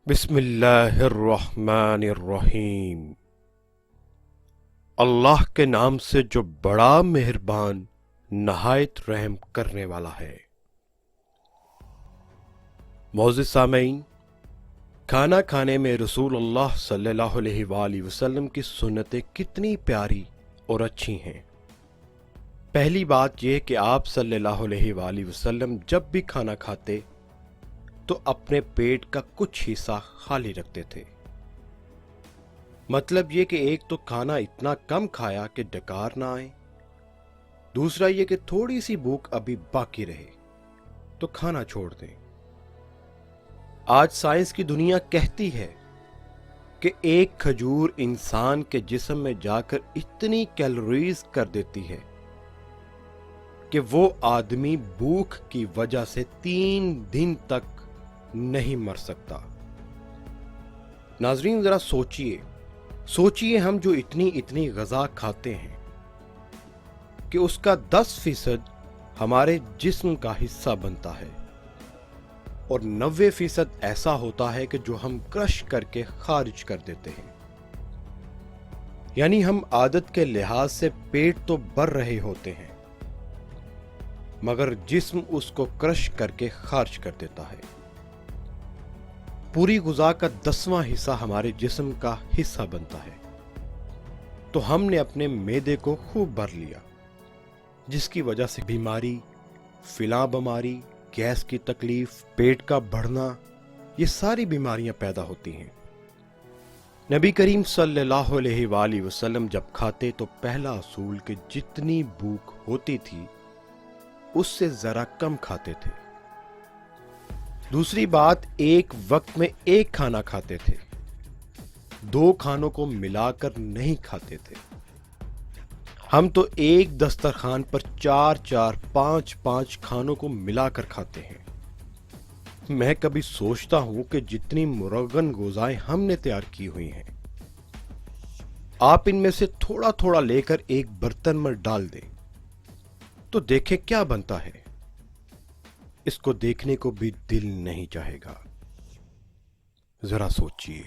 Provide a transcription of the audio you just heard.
بسم اللہ الرحمن الرحیم۔ اللہ کے نام سے جو بڑا مہربان نہایت رحم کرنے والا ہے۔ معزز سامعین، کھانا کھانے میں رسول اللہ صلی اللہ علیہ وآلہ وسلم کی سنتیں کتنی پیاری اور اچھی ہیں۔ پہلی بات یہ کہ آپ صلی اللہ علیہ وآلہ وسلم جب بھی کھانا کھاتے تو اپنے پیٹ کا کچھ حصہ خالی رکھتے تھے۔ مطلب یہ کہ ایک تو کھانا اتنا کم کھایا کہ ڈکار نہ آئے، دوسرا یہ کہ تھوڑی سی بھوک ابھی باقی رہے تو کھانا چھوڑ دیں۔ آج سائنس کی دنیا کہتی ہے کہ ایک کھجور انسان کے جسم میں جا کر اتنی کیلوریز کر دیتی ہے کہ وہ آدمی بھوک کی وجہ سے 3 دن تک نہیں مر سکتا۔ ناظرین ذرا سوچئے ہم جو اتنی غذا کھاتے ہیں کہ اس کا 10% ہمارے جسم کا حصہ بنتا ہے اور 90% ایسا ہوتا ہے کہ جو ہم کرش کر کے خارج کر دیتے ہیں۔ یعنی ہم عادت کے لحاظ سے پیٹ تو بھر رہے ہوتے ہیں مگر جسم اس کو کرش کر کے خارج کر دیتا ہے۔ پوری غذا کا 10واں حصہ ہمارے جسم کا حصہ بنتا ہے، تو ہم نے اپنے معدے کو خوب بھر لیا، جس کی وجہ سے بیماری، فلاں بیماری، گیس کی تکلیف، پیٹ کا بڑھنا، یہ ساری بیماریاں پیدا ہوتی ہیں۔ نبی کریم صلی اللہ علیہ وآلہ وسلم جب کھاتے تو پہلا اصول کہ جتنی بھوک ہوتی تھی اس سے ذرا کم کھاتے تھے۔ دوسری بات، ایک وقت میں ایک کھانا کھاتے تھے، 2 کھانوں کو ملا کر نہیں کھاتے تھے۔ ہم تو ایک دسترخوان پر 4 5 کھانوں کو ملا کر کھاتے ہیں۔ میں کبھی سوچتا ہوں کہ جتنی مرغن غذائیں ہم نے تیار کی ہوئی ہیں، آپ ان میں سے تھوڑا تھوڑا لے کر ایک برتن میں ڈال دیں تو دیکھیں کیا بنتا ہے۔ اس کو دیکھنے کو بھی دل نہیں چاہے گا۔ ذرا سوچئے۔